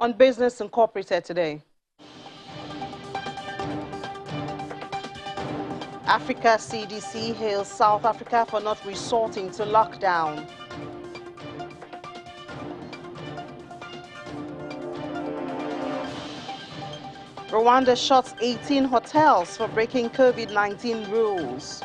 on Business Incorporated today. Africa CDC hails South Africa for not resorting to lockdown. Rwanda shuts 18 hotels for breaking COVID-19 rules.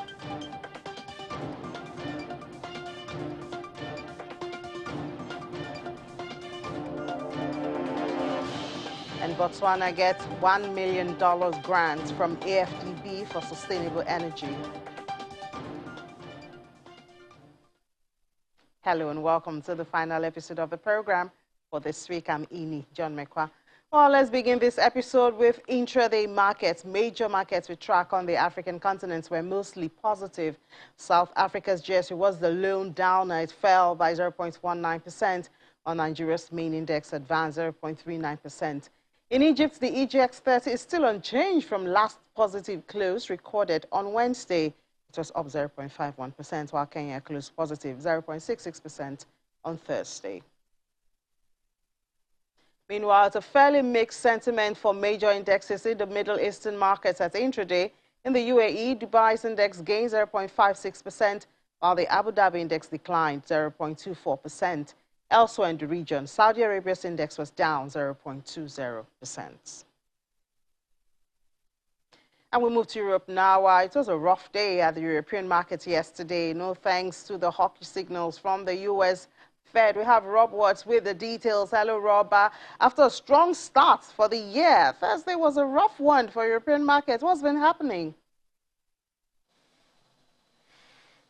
And Botswana gets $1 million grant from AFDB for sustainable energy. Hello and welcome to the final episode of the program. For this week, I'm Ini John Mekwa. Well, let's begin this episode with intraday markets. Major markets we track on the African continent were mostly positive. South Africa's GSU was the lone downer. It fell by 0.19%, while Nigeria's main index advanced 0.39%. In Egypt, the EGX30 is still unchanged from last positive close recorded on Wednesday. It was up 0.51%, while Kenya closed positive 0.66% on Thursday. Meanwhile, it's a fairly mixed sentiment for major indexes in the Middle Eastern markets at intraday. In the UAE, Dubai's index gained 0.56%, while the Abu Dhabi index declined 0.24%. Elsewhere in the region, Saudi Arabia's index was down 0.20%. And we move to Europe now. It was a rough day at the European markets yesterday. No thanks to the hawkish signals from the U.S. Fed. We have Rob Watts with the details. Hello, Rob. After a strong start for the year, Thursday was a rough one for European markets. What's been happening?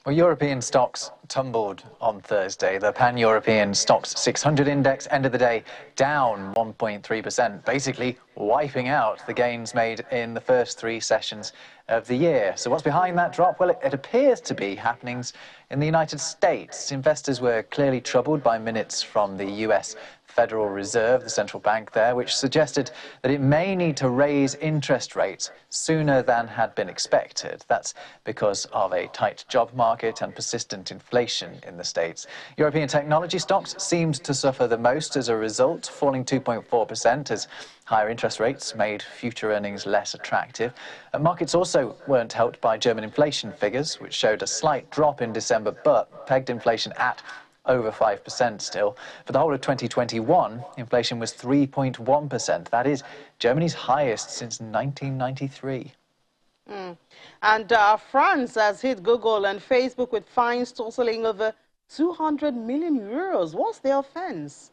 Well, European stocks tumbled on Thursday. The pan-European Stocks 600 index ended the day down 1.3%, basically wiping out the gains made in the first three sessions of the year. So what's behind that drop? Well, it appears to be happenings in the United States. Investors were clearly troubled by minutes from the US Federal Reserve, the central bank there, which suggested that it may need to raise interest rates sooner than had been expected. That's because of a tight job market and persistent inflation in the States. European technology stocks seemed to suffer the most as a result, falling 2.4% as higher interest rates made future earnings less attractive. Markets also weren't helped by German inflation figures, which showed a slight drop in December, but pegged inflation at over 5% still. For the whole of 2021, inflation was 3.1%. That is Germany's highest since 1993. And France has hit Google and Facebook with fines totaling over 200 million euros. What's the offense?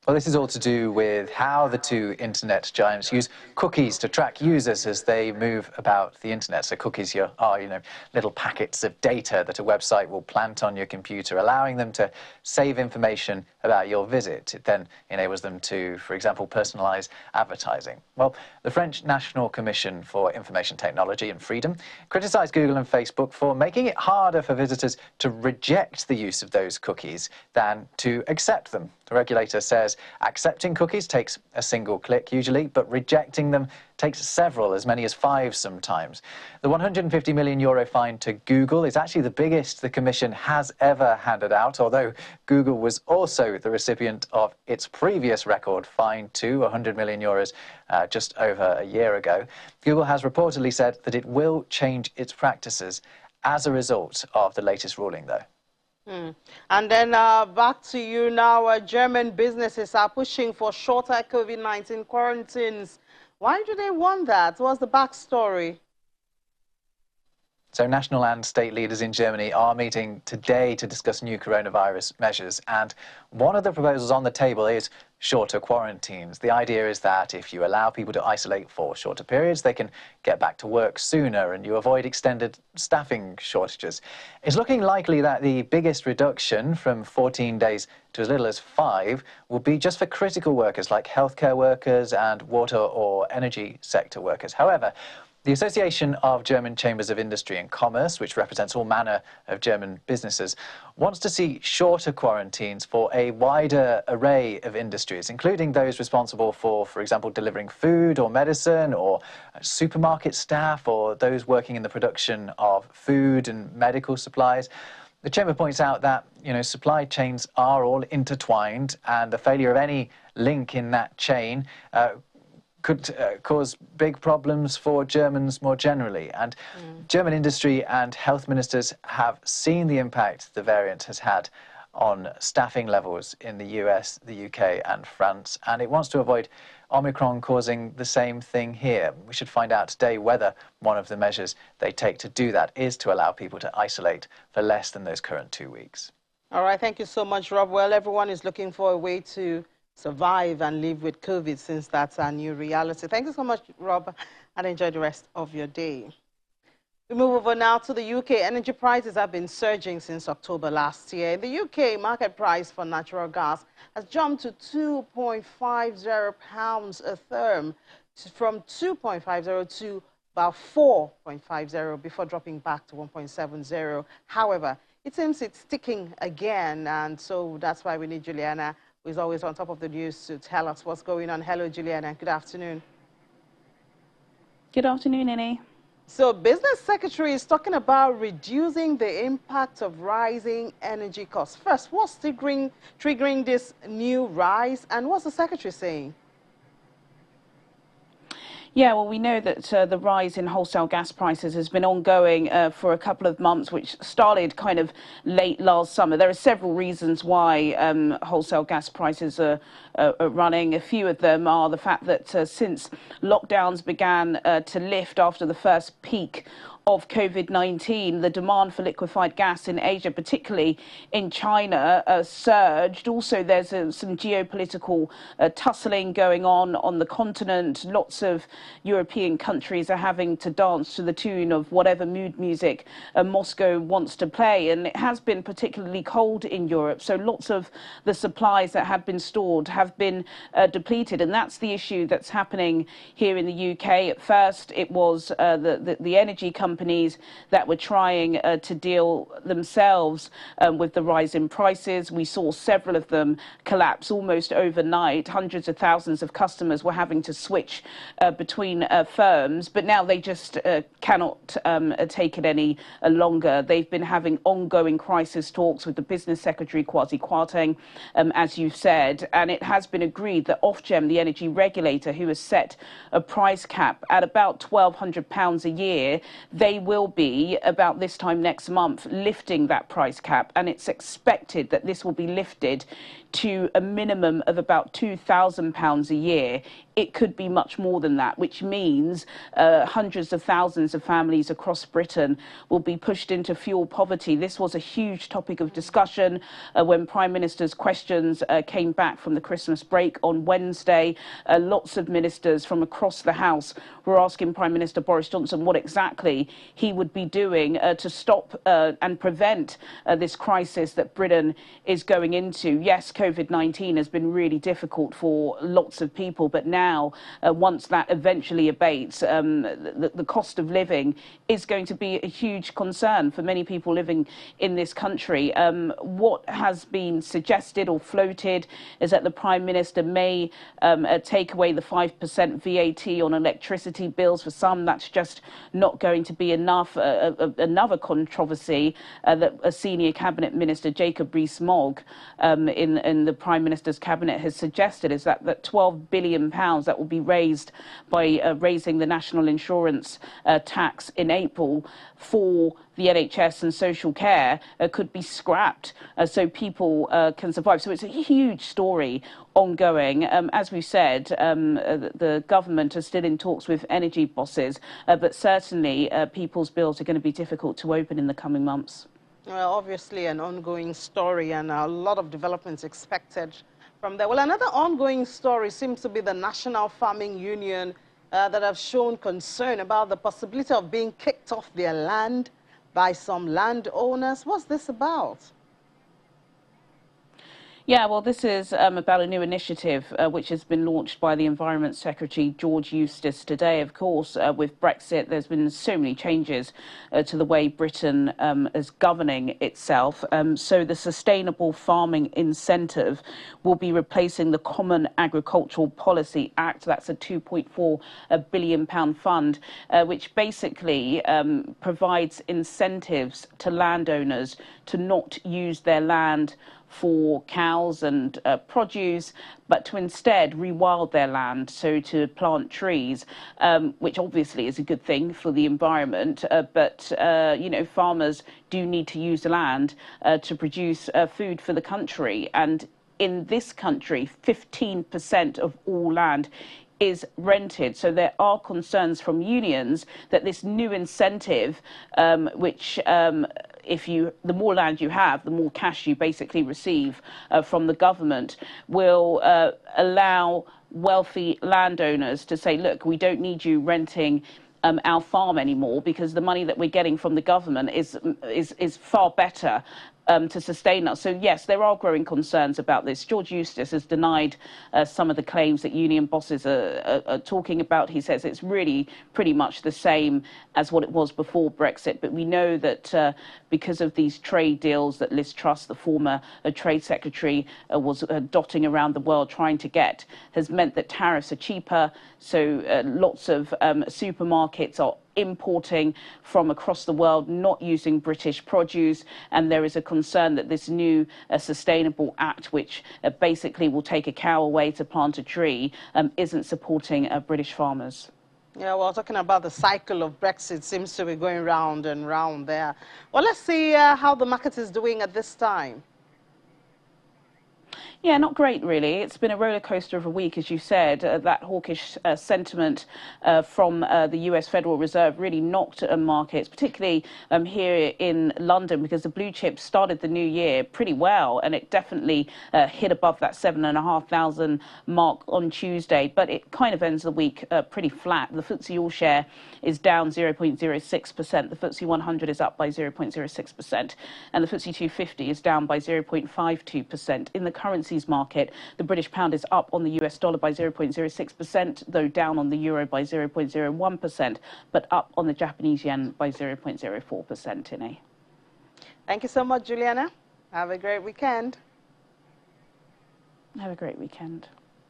Well, this is all to do with how the two internet giants use cookies to track users as they move about the internet. So cookies are, little packets of data that a website will plant on your computer, allowing them to save information about your visit. It then enables them to, for example, personalize advertising. Well, the French National Commission for Information Technology and Freedom criticized Google and Facebook for making it harder for visitors to reject the use of those cookies than to accept them. The regulator says accepting cookies takes a single click usually, but rejecting them takes several, as many as 5 sometimes. The €150 million fine to Google is actually the biggest the Commission has ever handed out, although Google was also the recipient of its previous record fine to €100 million just over a year ago. Google has reportedly said that it will change its practices as a result of the latest ruling, though. And then back to you now. German businesses are pushing for shorter COVID-19 quarantines. Why do they want that? What's the backstory? So national and state leaders in Germany are meeting today to discuss new coronavirus measures. And one of the proposals on the table is shorter quarantines. The idea is that if you allow people to isolate for shorter periods, they can get back to work sooner and you avoid extended staffing shortages. It's looking likely that the biggest reduction from 14 days to as little as 5 will be just for critical workers like healthcare workers and water or energy sector workers. However, the Association of German Chambers of Industry and Commerce, which represents all manner of German businesses, wants to see shorter quarantines for a wider array of industries, including those responsible for example, delivering food or medicine, or supermarket staff, or those working in the production of food and medical supplies. The Chamber points out that, supply chains are all intertwined, and the failure of any link in that chain could cause big problems for Germans more generally. And German industry and health ministers have seen the impact the variant has had on staffing levels in the US, the UK and France, and it wants to avoid Omicron causing the same thing here. We should find out today whether one of the measures they take to do that is to allow people to isolate for less than those current 2 weeks. All right, thank you so much, Rob. Well, everyone is looking for a way to survive and live with COVID, since that's our new reality. Thank you so much, Rob, and enjoy the rest of your day. We move over now to the UK. Energy prices have been surging since October last year. In the UK, market price for natural gas has jumped to £2.50 a therm, from 2.50 to about 4.50 before dropping back to 1.70. However, it seems it's sticking again, and so that's why we need Juliana, who is always on top of the news, to tell us what's going on. Hello, Juliana. Good afternoon. Good afternoon, Innie. So Business Secretary is talking about reducing the impact of rising energy costs. First, what's triggering this new rise, and what's the Secretary saying? Yeah, well, we know that the rise in wholesale gas prices has been ongoing for a couple of months, which started kind of late last summer. There are several reasons why wholesale gas prices are running. A few of them are the fact that since lockdowns began to lift after the first peak of COVID-19, the demand for liquefied gas in Asia, particularly in China, surged. Also, there's some geopolitical tussling going on the continent. Lots of European countries are having to dance to the tune of whatever mood music Moscow wants to play. And it has been particularly cold in Europe, so lots of the supplies that had been stored have been depleted. And that's the issue that's happening here in the UK. At first, it was the energy companies that were trying to deal themselves with the rise in prices. We saw several of them collapse almost overnight. Hundreds of thousands of customers were having to switch between firms, but now they just cannot take it any longer. They've been having ongoing crisis talks with the Business Secretary, Kwasi Kwarteng, as you said, and it has been agreed that Ofgem, the energy regulator, who has set a price cap at about £1,200 a year, they will be, about this time next month, lifting that price cap, and it's expected that this will be lifted to a minimum of about £2,000 a year. It could be much more than that, which means hundreds of thousands of families across Britain will be pushed into fuel poverty. This was a huge topic of discussion when Prime Minister's questions came back from the Christmas break on Wednesday. Lots of ministers from across the House were asking Prime Minister Boris Johnson what exactly he would be doing to stop and prevent this crisis that Britain is going into. Yes, COVID-19 has been really difficult for lots of people, but now, once that eventually abates, the cost of living is going to be a huge concern for many people living in this country. What has been suggested or floated is that the Prime Minister may take away the 5% VAT on electricity bills. For some, that's just not going to be enough. Another controversy that a senior cabinet minister, Jacob Rees-Mogg, in the Prime Minister's cabinet has suggested is that £12 billion that will be raised by raising the national insurance tax in April for the NHS and social care could be scrapped so people can survive. So it's a huge story ongoing. As we said, the government are still in talks with energy bosses, but certainly people's bills are going to be difficult to open in the coming months. Well, obviously an ongoing story, and a lot of developments expected from there. Well, another ongoing story seems to be the National Farming Union that have shown concern about the possibility of being kicked off their land by some landowners. What's this about? Yeah, well, this is about a new initiative which has been launched by the Environment Secretary George Eustice today. Of course, with Brexit, there's been so many changes to the way Britain is governing itself. So the Sustainable Farming Incentive will be replacing the Common Agricultural Policy Act. That's a £2.4 billion fund, which basically provides incentives to landowners to not use their land for cows and produce, but to instead rewild their land, so to plant trees, which obviously is a good thing for the environment. But you know, farmers do need to use the land to produce food for the country. And in this country, 15% of all land is rented. So there are concerns from unions that this new incentive, which the more land you have, the more cash you basically receive from the government, will allow wealthy landowners to say, look, we don't need you renting our farm anymore, because the money that we're getting from the government is far better to sustain us. So yes, there are growing concerns about this. George Eustice has denied some of the claims that union bosses are talking about. He says it's really pretty much the same as what it was before Brexit. But we know that because of these trade deals that Liz Truss, the former trade secretary, was dotting around the world trying to get, has meant that tariffs are cheaper. So lots of supermarkets are importing from across the world, not using British produce, and there is a concern that this new Sustainable Act, which basically will take a cow away to plant a tree, isn't supporting British farmers. Yeah, well, talking about the cycle of Brexit seems to be going round and round there. Well, let's see how the market is doing at this time. Yeah, not great, really. It's been a roller coaster of a week, as you said. That hawkish sentiment from the US Federal Reserve really knocked markets, particularly here in London, because the blue chips started the new year pretty well, and it definitely hit above that 7,500 mark on Tuesday. But it kind of ends the week pretty flat. The FTSE All Share is down 0.06%. The FTSE 100 is up by 0.06%, and the FTSE 250 is down by 0.52%. In the currencies market, the British pound is up on the US dollar by 0.06%, though down on the euro by 0.01%, but up on the Japanese yen by 0.04% in A. Thank you so much, Juliana. Have a great weekend. Have a great weekend.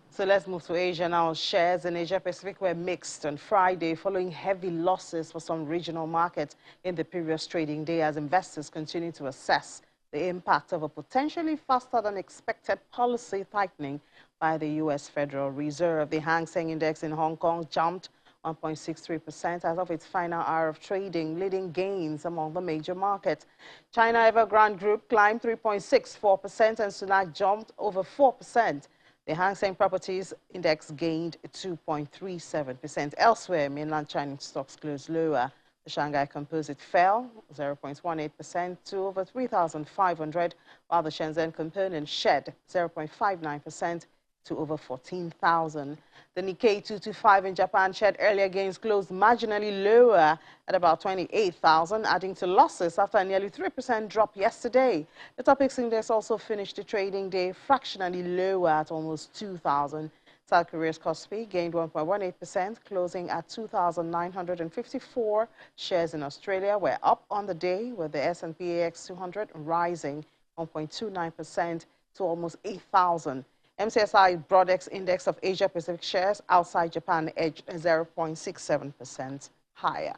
So let's move to Asia now. Shares in Asia Pacific were mixed on Friday, following heavy losses for some regional markets in the previous trading day, as investors continue to assess the impact of a potentially faster than expected policy tightening by the U.S. Federal Reserve. The Hang Seng Index in Hong Kong jumped 1.63% as of its final hour of trading, leading gains among the major markets. China Evergrande Group climbed 3.64% and Sunac jumped over 4%. The Hang Seng Properties Index gained 2.37%. Elsewhere, mainland Chinese stocks closed lower. The Shanghai Composite fell 0.18% to over 3,500, while the Shenzhen Component shed 0.59% to over 14,000. The Nikkei 225 in Japan shed earlier gains, closed marginally lower at about 28,000, adding to losses after a nearly 3% drop yesterday. The Topix Index also finished the trading day fractionally lower at almost 2,000. South Korea's Kospi gained 1.18%, closing at 2,954. Shares in Australia were up on the day, with the S&P AX 200 rising 1.29% to almost 8,000. MCSI Broadex Index of Asia Pacific shares outside Japan edged 0.67% higher.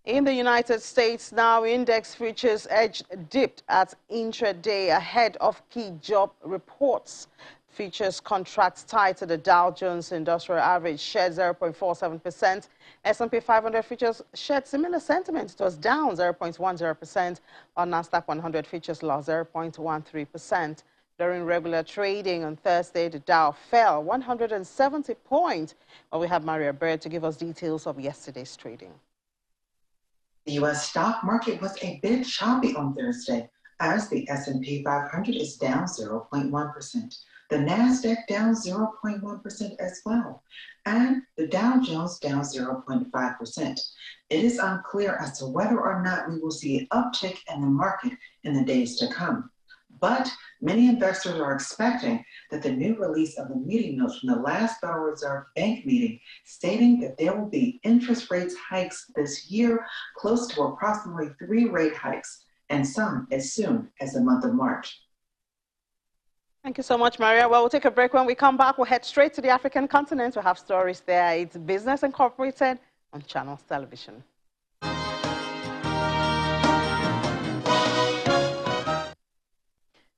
In the United States now, index futures dipped at intraday ahead of key job reports. Futures contracts tied to the Dow Jones Industrial Average shed 0.47%. S&P 500 futures shed similar sentiment. It was down 0.10%, while Nasdaq 100 futures lost 0.13%. During regular trading on Thursday, the Dow fell 170 points. Well, we have Maria Bird to give us details of yesterday's trading. The U.S. stock market was a bit choppy on Thursday as the S&P 500 is down 0.1%. The NASDAQ down 0.1% as well, and the Dow Jones down 0.5%. It is unclear as to whether or not we will see an uptick in the market in the days to come. But many investors are expecting that the new release of the meeting notes from the last Federal Reserve Bank meeting, stating that there will be interest rates hikes this year, close to approximately 3 rate hikes, and some as soon as the month of March. Thank you so much, Maria. Well, we'll take a break. When we come back, we'll head straight to the African continent. We'll have stories there. It's Business Incorporated on Channels Television.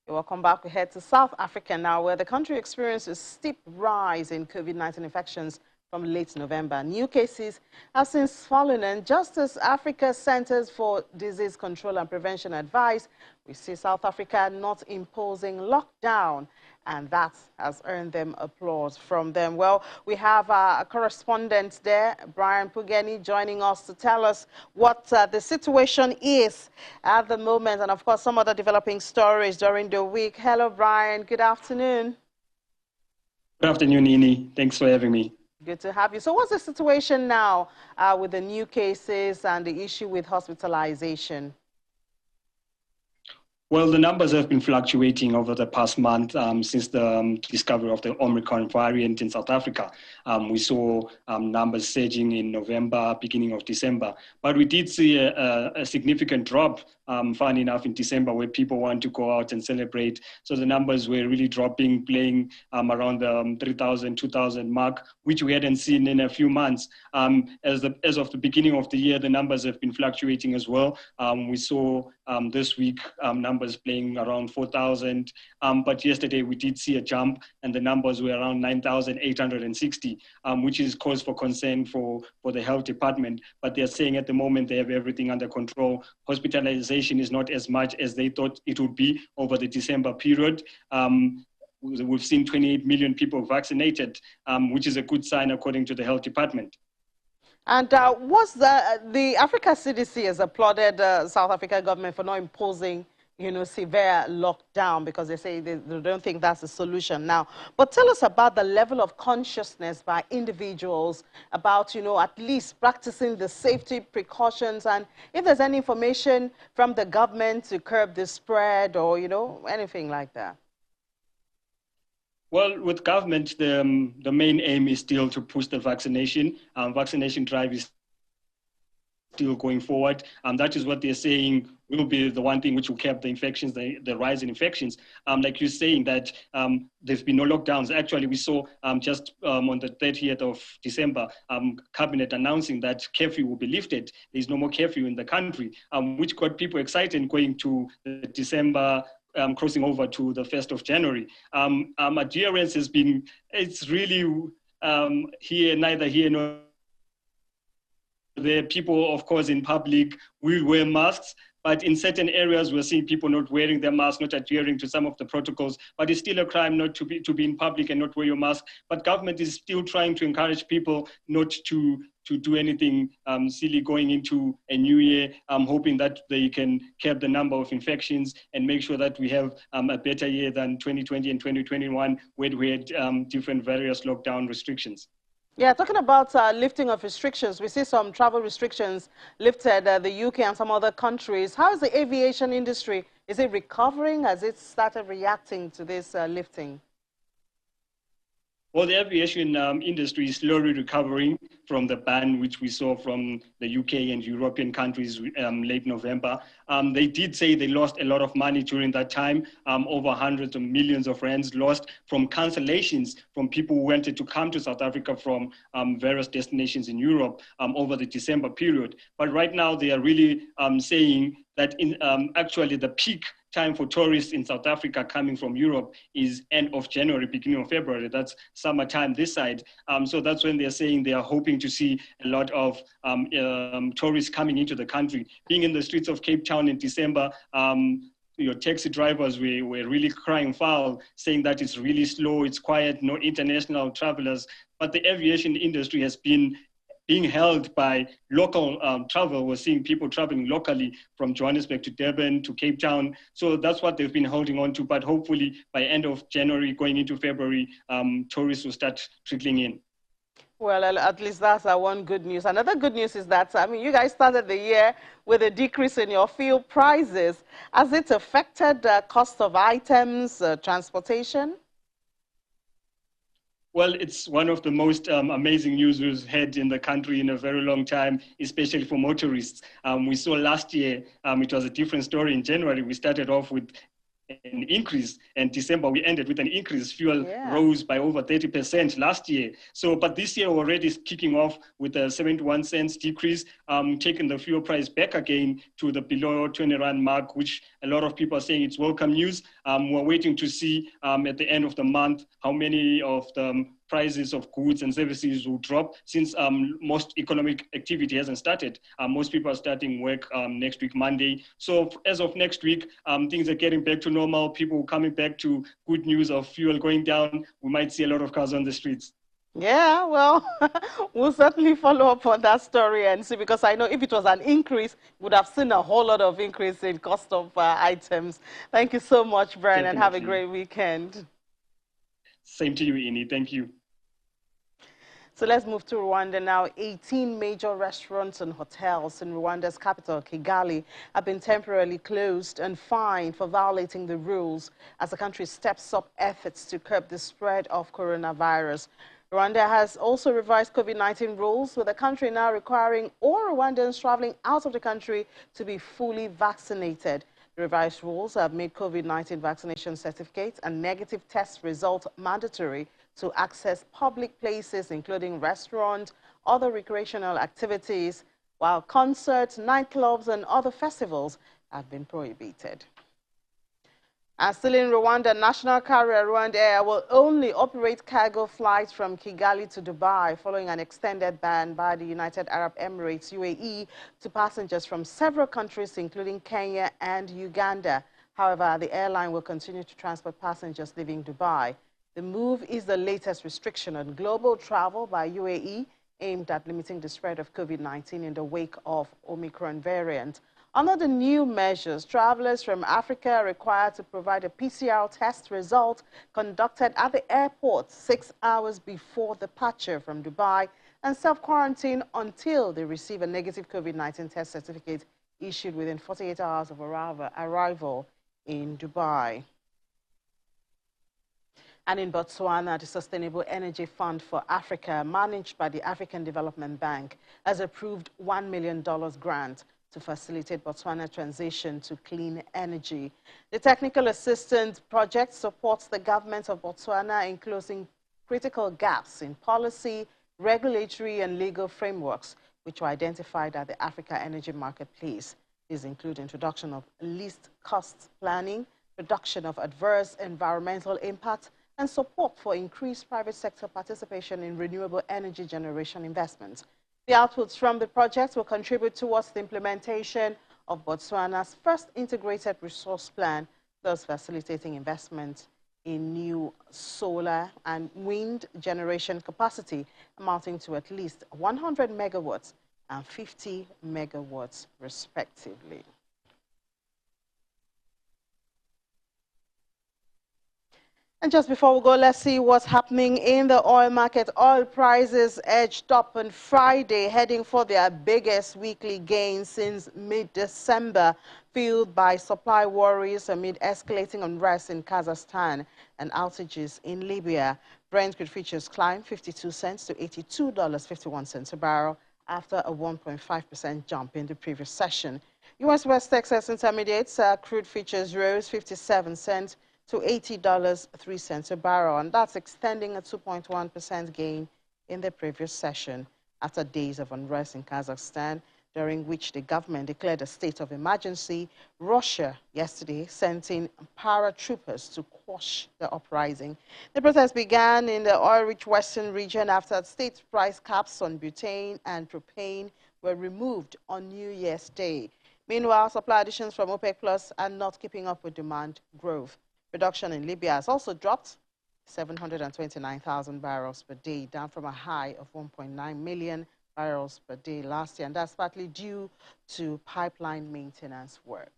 Welcome back. We head to South Africa now, where the country experienced a steep rise in COVID-19 infections from late November. New cases have since fallen, and just as Africa's Centers for Disease Control and Prevention advise, we see South Africa not imposing lockdown, and that has earned them applause from them. Well, we have a correspondent there, Brian Pugeni, joining us to tell us what the situation is at the moment, and of course some other developing stories during the week. Hello, Brian. Good afternoon. Good afternoon, Ini. Thanks for having me. Good to have you. So what's the situation now with the new cases and the issue with hospitalization? Well, the numbers have been fluctuating over the past month since the discovery of the Omicron variant in South Africa. We saw numbers surging in November, beginning of December. But we did see a significant drop, funny enough, in December, where people want to go out and celebrate. So the numbers were really dropping, playing around the 3,000, 2,000 mark, which we hadn't seen in a few months. As of the beginning of the year, the numbers have been fluctuating as well. We saw this week numbers playing around 4,000, but yesterday we did see a jump, and the numbers were around 9,860, which is cause for concern for the health department. But they're saying at the moment they have everything under control. Hospitalization is not as much as they thought it would be over the December period. We've seen 28 million people vaccinated, which is a good sign according to the health department. And what's the Africa CDC has applauded South Africa government for not imposing, severe lockdown, because they say they don't think that's a solution now. But tell us about the level of consciousness by individuals about, at least practicing the safety precautions, and if there's any information from the government to curb the spread or, anything like that. Well, with government, the main aim is still to push the vaccination. Vaccination drive is still going forward. That is what they're saying will be the one thing which will curb the infections, the rise in infections. Like you're saying that there's been no lockdowns. Actually, we saw just on the 30th of December, cabinet announcing that curfew will be lifted. There's no more curfew in the country, which got people excited going to December, crossing over to the 1st of January. Adherence has been, it's really neither here nor there. People, of course, in public will wear masks, but in certain areas, we're seeing people not wearing their masks, not adhering to some of the protocols. But it's still a crime not to be in public and not wear your mask. But government is still trying to encourage people not to do anything silly going into a new year, hoping that they can curb the number of infections and make sure that we have a better year than 2020 and 2021, where we had different various lockdown restrictions. Yeah, talking about lifting of restrictions, we see some travel restrictions lifted, the UK and some other countries. How is the aviation industry? Is it recovering? Has it started reacting to this lifting? Well, the aviation industry is slowly recovering from the ban which we saw from the UK and European countries late November. They did say they lost a lot of money during that time, over hundreds of millions of rands lost from cancellations from people who wanted to come to South Africa from various destinations in Europe over the December period. But right now they are really saying that actually the peak time for tourists in South Africa coming from Europe is end of January, beginning of February. That's summertime this side. So that's when they're saying they are hoping to see a lot of tourists coming into the country. Being in the streets of Cape Town in December, your taxi drivers were really crying foul, saying that it's really slow, it's quiet, no international travelers. But the aviation industry has been being held by local travel. We're seeing people traveling locally from Johannesburg to Durban to Cape Town. So that's what they've been holding on to. But hopefully by end of January, going into February, tourists will start trickling in. Well, at least that's our one good news. Another good news is that, I mean, you guys started the year with a decrease in your fuel prices. Has it affected the cost of items, transportation? Well, it's one of the most amazing news we've had in the country in a very long time, especially for motorists. We saw last year, it was a different story. In January, we started off with an increase, and December we ended with an increase. Fuel rose by over 30% last year. So, but this year already is kicking off with a 71 cents decrease, taking the fuel price back again to the below 20 Rand mark, which a lot of people are saying it's welcome news. We're waiting to see at the end of the month how many of the prices of goods and services will drop, since most economic activity hasn't started. Most people are starting work next week, Monday. So as of next week, things are getting back to normal. People coming back to good news of fuel going down. We might see a lot of cars on the streets. Yeah, well, we'll certainly follow up on that story and see, because I know if it was an increase, we would have seen a whole lot of increase in cost of items. Thank you so much, Brian, and have a great weekend. Same to you, Ini. Thank you. So let's move to Rwanda now. 18 major restaurants and hotels in Rwanda's capital, Kigali, have been temporarily closed and fined for violating the rules as the country steps up efforts to curb the spread of coronavirus. Rwanda has also revised COVID-19 rules, with the country now requiring all Rwandans traveling out of the country to be fully vaccinated. The revised rules have made COVID-19 vaccination certificates and negative test result mandatory to access public places, including restaurants, other recreational activities, while concerts, nightclubs, and other festivals have been prohibited. And still in Rwanda, national carrier Rwanda Air will only operate cargo flights from Kigali to Dubai following an extended ban by the United Arab Emirates, UAE, to passengers from several countries, including Kenya and Uganda. However, the airline will continue to transport passengers leaving Dubai. The move is the latest restriction on global travel by UAE, aimed at limiting the spread of COVID-19 in the wake of Omicron variant. Under the new measures, travelers from Africa are required to provide a PCR test result conducted at the airport 6 hours before departure from Dubai and self-quarantine until they receive a negative COVID-19 test certificate issued within 48 hours of arrival in Dubai. And in Botswana, the Sustainable Energy Fund for Africa, managed by the African Development Bank, has approved $1 million grant to facilitate Botswana's transition to clean energy. The technical assistance project supports the government of Botswana in closing critical gaps in policy, regulatory, and legal frameworks, which were identified at the Africa Energy Marketplace. These include introduction of least cost planning, reduction of adverse environmental impact, and support for increased private sector participation in renewable energy generation investments. The outputs from the project will contribute towards the implementation of Botswana's first integrated resource plan, thus facilitating investment in new solar and wind generation capacity amounting to at least 100 megawatts and 50 megawatts respectively. And just before we go, let's see what's happening in the oil market. Oil prices edged up on Friday, heading for their biggest weekly gain since mid-December, fueled by supply worries amid escalating unrest in Kazakhstan and outages in Libya. Brent crude futures climbed 52 cents to $82.51 a barrel after a 1.5% jump in the previous session. U.S. West Texas Intermediates crude futures rose 57 cents to $80.03 a barrel, and that's extending a 2.1% gain in the previous session after days of unrest in Kazakhstan, during which the government declared a state of emergency. Russia yesterday sent in paratroopers to quash the uprising. The protest began in the oil-rich western region after state price caps on butane and propane were removed on New Year's Day. Meanwhile, supply additions from OPEC Plus are not keeping up with demand growth. Production in Libya has also dropped 729,000 barrels per day, down from a high of 1.9 million barrels per day last year, and that's partly due to pipeline maintenance work.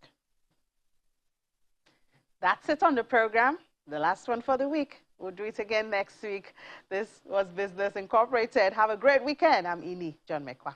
That's it on the program, the last one for the week. We'll do it again next week. This was Business Incorporated. Have a great weekend. I'm Ini John Mekwa.